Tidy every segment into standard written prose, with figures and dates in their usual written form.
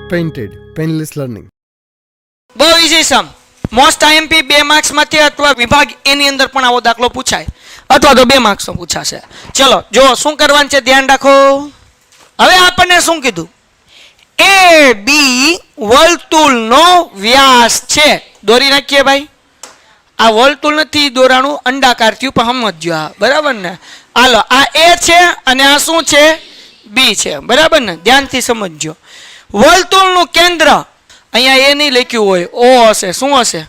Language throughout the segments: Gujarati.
Painted, painless learning. બહુ ઈઝી સમ. મોસ્ટ આઈએમપી 2 માર્ક્સ માંથી અથવા વિભાગ એ ની અંદર પણ આવો દાખલો પૂછાય અથવા તો 2 માર્ક્સ નો પૂછાશે. ચલો જો શું કરવાનું છે ધ્યાન રાખો. હવે આપણને શું કીધું? એ બી વર્તુળનો વ્યાસ છે. દોરી નાખીએ ભાઈ. આ વર્તુળ નથી દોરાણું, અંડાકાર થયું, પણ સમજજો આ બરાબર ને. હાલો આ એ છે અને આ શું છે? બી છે બરાબર ને. ધ્યાનથી સમજજો. વર્તુળનું કેન્દ્ર અહીંયા એ નહીં લખ્યું હોય, ઓ હશે. શું હશે?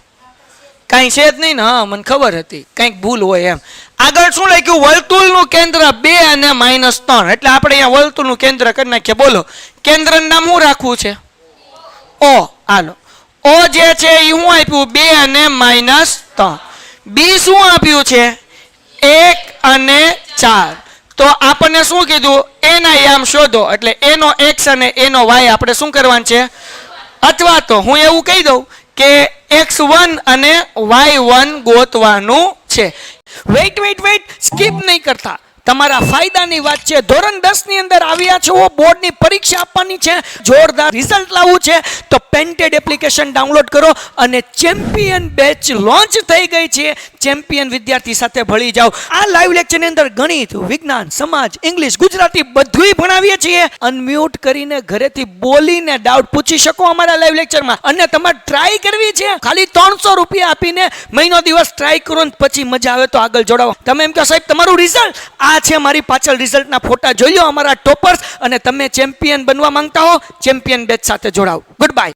કાંઈ છે જ નહીં ને. હા મને ખબર હતી કંઈક ભૂલ હોય એમ. આગળ શું લખ્યું? વર્તુળનું કેન્દ્ર 2 અને -3. એટલે આપણે અહીંયા વર્તુળનું કેન્દ્ર કરી નાખીએ. બોલો કેન્દ્રનું નામ શું રાખવું છે? ઓ. હાલો ઓ જે છે એ શું આપ્યું? 2 અને -3. બી શું આપ્યું છે? 1 અને 4. તો આપણને શું કીધું? એના યામ શોધો. એટલે એનો x અને એનો y આપણે શું કરવાનું છે? અથવા તો હું એવું કહી દઉં કે x1 અને y1 ગોતવાનું છે. વેઇટ સ્કીપ નહીં કરતા. તમારા ફાયદાની વાત છે. ધોરણ 10 ની અંદર આવ્યા છો, બોર્ડની પરીક્ષા આપવાની છે, જોરદાર રિઝલ્ટ લાવવું છે, તો પેન્ટેડ એપ્લિકેશન ડાઉનલોડ કરો અને ચેમ્પિયન બેચ લોન્ચ થઈ ગઈ છે. ચેમ્પિયન વિદ્યાર્થી સાથે ભળી જાઓ. આ લાઈવ લેક્ચરની અંદર ગણિત, વિજ્ઞાન, સમાજ, ઇંગ્લિશ, ગુજરાતી બધુંય ભણાવીએ છીએ. અનમ્યુટ કરીને ઘરેથી બોલીને ડાઉટ પૂછી શકો અમારા લાઈવ લેક્ચરમાં. અને તમારે ટ્રાય કરવી છે, ખાલી 300 રૂપિયા આપીને મહિનો દિવસ ટ્રાય કરો ને પછી મજા આવે તો આગળ જોડાવો. તમે એમ કહો સાહેબ તમારું રિઝલ્ટ આ છે, મારી પાછળ રિઝલ્ટના ફોટા જોઈ લો અમારા ટોપર્સ, અને તમે ચેમ્પિયન બનવા માંગતા હો ચેમ્પિયન બેચ સાથે જોડાઓ. Good bye.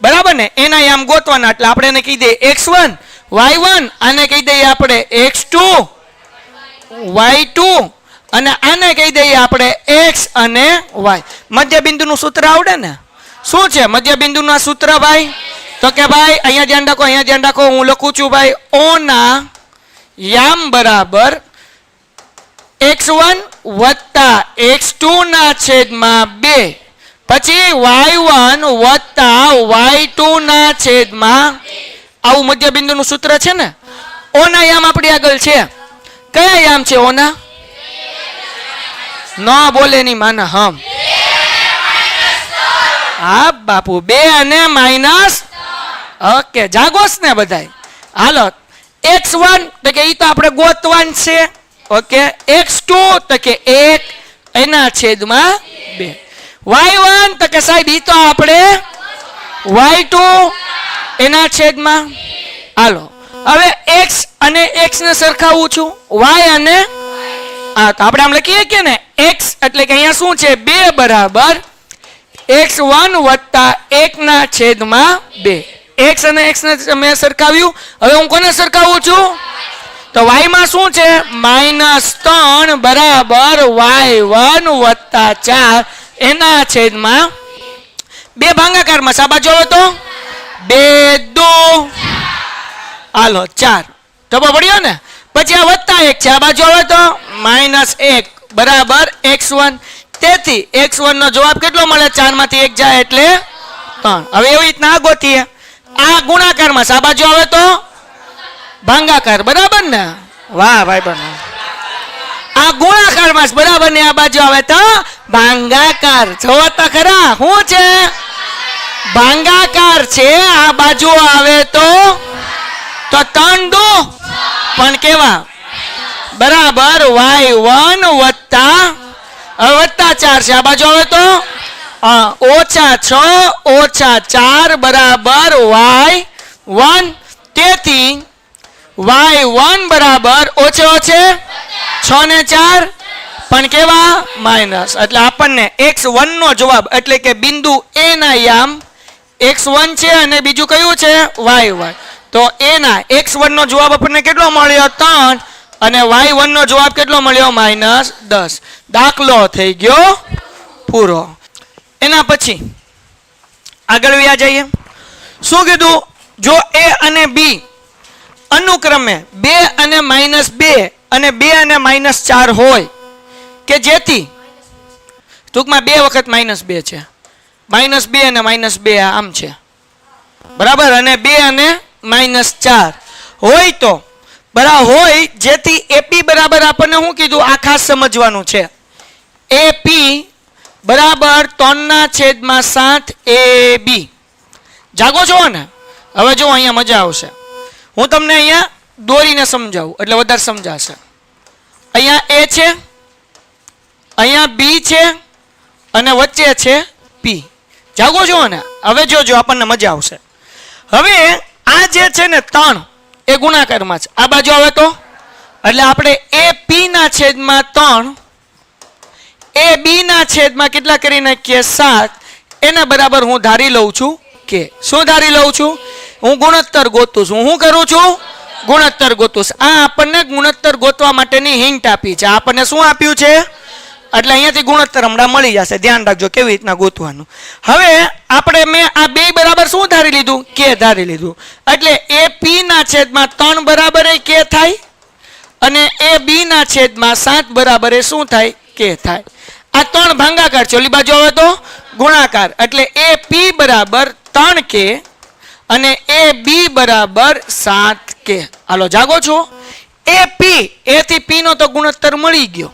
બરાબર ને. એના યામ ગોતવાના. એટલે આપણે એને કહી દઈએ x1 y1, આને કહી દઈએ આપણે x2 y2, અને આને કહી દઈએ આપણે x અને y. મધ્યબિંદુનું સૂત્ર આવડે ને? શું છે મધ્યબિંદુનું સૂત્ર ભાઈ? તો કે ભાઈ અહીંયા ધ્યાન રાખો, અહીંયા ધ્યાન રાખો. હું લખું છું ભાઈ O ના યામ બરાબર x1 વત્તા x2 ના છેદમાં 2, પછી y1 વત્તા y2 ના છેદમાં. આવું મધ્યબિંદુનું સૂત્ર છે ને. O ના યામ આપણી આગળ છે. કયા યામ છે O ના? ન બોલે ની માના હમ. હા બાપુ 2 અને -. ઓકે જાગોસ ને બધાય. હાલો x1 તો કે ઈ તો આપણે ગોતવાન છે. ઓકે x2 તો કે 1 એના છેદમાં 2, y1 તો કે સાહેબ ઈ તો આપણે y2 એના છેદમાં. હાલો હવે x અને x ને સરખાવું છું, y અને આ તો આપણે આમ લખીએ કે ને x એટલે કે અહીંયા શું છે? 2 બરાબર x1 વત્તા 1 ના છેદમાં 2. x અને x ને મેં સરખાવ્યું. હવે હું કોને સરખાવું છું? તો y માં શું છે? -3 બરાબર y1 વત્તા 4 એના છેદમાં 2. ભાગાકારમાં સાબા જોવો તો 2 2. હાલો 4 ધબો પડ્યો ને. પછી આ વત્તા 1 છે, આ બાજુ આવે તો -1 બરાબર x1. તેથી x1 નો જવાબ કેટલો મળે? 4 માંથી 1 જાય એટલે 3. હવે એવી રીતના ગોતીએ. આ ગુણાકારમાં આ બાજુ આવે તો ભાગાકાર બરાબર ને. વાહ ભાઈ બનો. આ ગુણાકારમાં બરાબર ને, આ બાજુ આવે તો ભાગાકાર. જોવો તો ખરા શું છે? ભાગાકાર છે. આ બાજુ આવે તો 3 2 પણ કેવા? બરાબર y1 વત્તા વત્તા 4 છે. આ બાજુ આવે તો -6 -4 બરાબર y1. તેથી y1 બરાબર ઓછે 6 ને 4 પણ કેવા? માઇનસ. એટલે આપણને x1 નો જવાબ એટલે કે બિંદુ A ના યામ x1 છે અને બીજું કયું છે? y1. તો A ના x1 નો જવાબ આપણને કેટલો મળ્યો? 3. અને y1 નો જવાબ કેટલો મળ્યો? -10. દાખલો થઈ ગયો પૂરો. એના પછી આગળ વ્યા જઈએ. શું કીધું? જો A અને B અનુક્રમે 2 અને -2 અને 2 અને -4 હોય, કે જેથી ટૂંકમાં 2 વખત -2 છે, -2 અને -2 આમ છે બરાબર, અને 2 અને -4 હોય તો બરાબર હોય, જેથી AP બરાબર આપણને શું કીધું? આ ખાસ સમજવાનું છે. AP બરાબર 3/7 AB. જાગો છો ને? હવે જો અહીંયા મજા આવશે. હું તમને અહીંયા દોરીને સમજાવું એટલે વધારે સમજાશે. અહીંયા A છે, અહીંયા B છે અને વચ્ચે છે P. જાગો છો ને? હવે જોજો આપણને મજા આવશે. હવે આ જે છે ને 3 એ ગુણાકારમાં છે. આ બાજુ આવે તો એટલે આપણે AP ના છેદમાં 3 AB ના છેદમાં કેટલા કરી નાખીએ 7 એના બરાબર હું ધારી લઉં છું કે શું ધારી લઉં છું? હું ગુણોત્તર ગોતું છું. હું કરું છું? ગુણોત્તર ગોતું છું. આ આપણને ગુણોત્તર ગોતવા માટેની હિન્ટ આપી છે. આપણને શું આપ્યું છે? એટલે અહીંયાથી ગુણોત્તર હમણાં મળી જશે. ધ્યાન રાખજો કેવી રીતના ગોતવાનું. હવે આપણે મેં આ બે બરાબર શું ધારી લીધું? કે ધારી લીધું. એટલે AP ના છેદમાં 3 બરાબર એ કે થાય અને AB ના છેદમાં 7 બરાબર એ શું થાય? કે થાય. આ 3 ભાગાકાર છે. ઓલી બાજુ આવે તો ગુણાકાર. એટલે AP બરાબર 3K અને AB બરાબર 7K. હાલો જાગો છો? AP A થી P નો તો ગુણોત્તર મળી ગયો.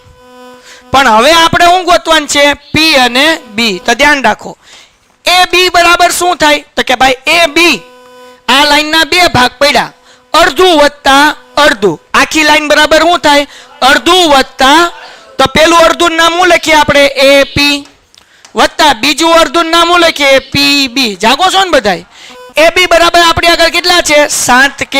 પણ હવે આપણે શું ગોતવાનું છે? P અને B. તો ધ્યાન રાખો. AB બરાબર શું થાય? તો કે ભાઈ AB આ લાઈનના બે ભાગ પડ્યા. અડધું વત્તા અડધું. આખી લાઈન બરાબર શું થાય? અડધું વત્તા. તો પેલું અડધું નામ શું લખીએ આપણે? AP વત્તા બીજું અડધું નામ શું લખીએ? PB. જાગો છો ને બધાય? AB બરાબર આપણી આગળ કેટલા છે? 7K.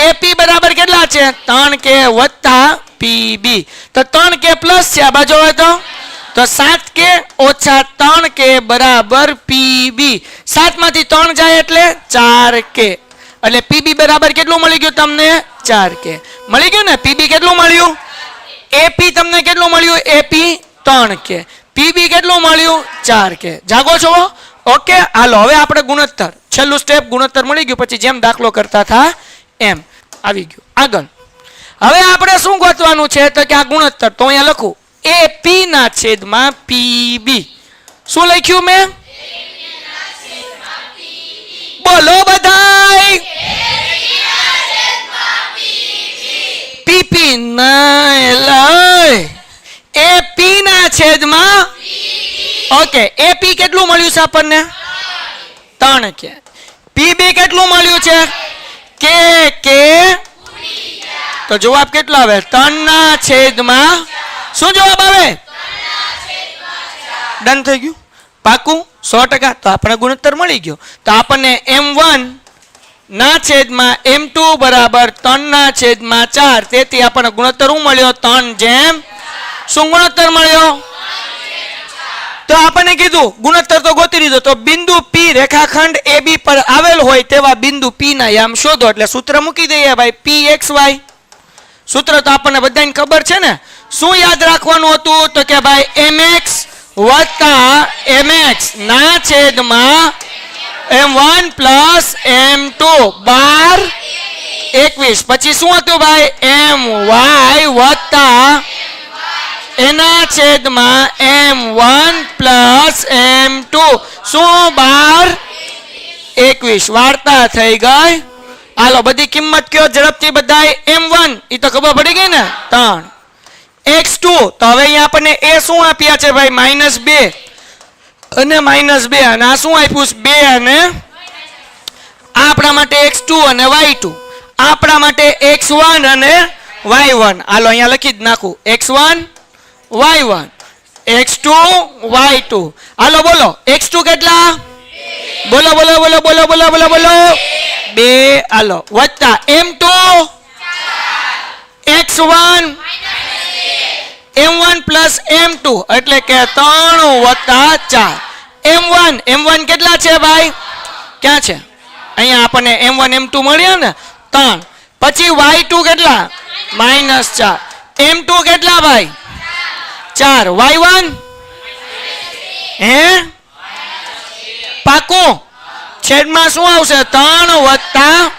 AP બરાબર કેટલા છે? 3K વત્તા PB. તો 3K પ્લસ છે આ બાજુ હોય તો 7K ઓછા 3K બરાબર PB. 7 માંથી 3 જાય એટલે 4K. એટલે PB બરાબર કેટલું મળી ગયું તમને? 4K મળી ગયું ને? PB કેટલું મળ્યું? AP તમને કેટલું મળ્યું? AP 3K. PB કેટલું મળ્યું? 4K. જાગો છો? ઓકે હાલો હવે આપણે ગુણોત્તર છેલ્લું સ્ટેપ ગુણોત્તર મળી ગયું પછી જેમ દાખલો કરતા હતા એમ આવી ગયું. આગળ હવે આપણે શું ગોતવાનું છે? તો કે આ ગુણોત્તર તો અહીંયા લખું AP ના છેદમાં PB. શું લખ્યું મેં? બોલો બધાય. PP ના લઈ AP ના છેદમાં ઓકે. AP કેટલું મળ્યું છે આપણને? 3K. PB કેટલું મળ્યું છે? કે તો જવાબ કેટલો આવે? 3 ના છેદમાં શું જવાબ આવે? ડન થઈ ગયું? પાકું 100%. તો આપણે ગુણોત્તર મળી ગયો. તો આપણને M1 ના છેદમાં M2 બરાબર 3 ના છેદમાં 4. તેથી આપણને ગુણોત્તર શું મળ્યો? 3 જેમ શું ગુણોત્તર મળ્યો? તો આપણને કીધું ગુણોત્તર તો ગોતી લીધો. તો બિંદુ P રેખાખંડ AB પર આવેલ હોય તેવા બિંદુ P ના યામ શોધો. એટલે સૂત્ર મૂકી દઈએ ભાઈ PXY. સૂત્ર તો આપણને બધાને ખબર છે ને? શું યાદ રાખવાનું હતું? તો કે ભાઈ MX વત્તા MX ના છેદમાં M1 પ્લસ M2 12 21. પછી શું હતું ભાઈ? MY વત્તા એના છેદમાં M1 પ્લસ M2 શું 12 21. વાર્તા થઈ ગઈ. હાલો બધી કિંમત કયો ઝડપથી બધાય? M1 એ તો ખબર પડી ગઈ ને 3. X2 તો હવે અહીંયા આપણને એ શું આપ્યા છે ભાઈ? -2 અને -2 અને આ શું આપ્યું? 2 અને આપણા માટે X2 અને Y2. આપણા માટે X1 અને Y1. હાલો અહીંયા લખી જ નાખું X1 Y1 X2 Y2. હાલો બોલો X2 કેટલા? બોલો બોલો બોલો બોલો બોલો બોલો બોલો 2. હાલો વત્તા M2 X1 M1 plus M2 એટલે કે 3 વત્તા 4. M1 કેટલા છે ભાઈ? ક્યાં છે? અહીંયા આપણને M1 M2 મળ્યા ને 3. પછી Y2 કેટલા? -4. M2 કેટલા ભાઈ? 4. Y1 હે પાકું છેદમાં શું આવશે? 3 વત્તા.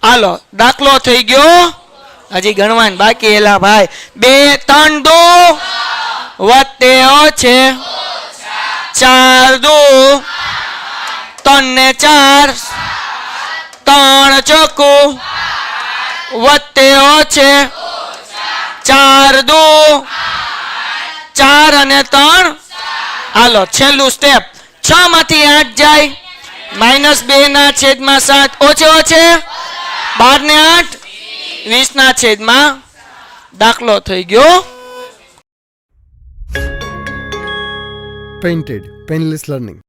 હાલો દાખલો થઈ ગયો. હજી ગણવાનું બાકી એલા ભાઈ. 2 3 2 વત્તે છે 4 2 3 ને 4 3 ચોકુ વત્તે છે 4 2 4 અને 3 હાલો છેલ્લું સ્ટેપ 6 માંથી 8 જાય -2 ના છેદમાં 7 ઓછે ઓછે 12 ને 8 20 ના છેદમાં દાખલો થઈ ગયો. Painted, Painless Learning.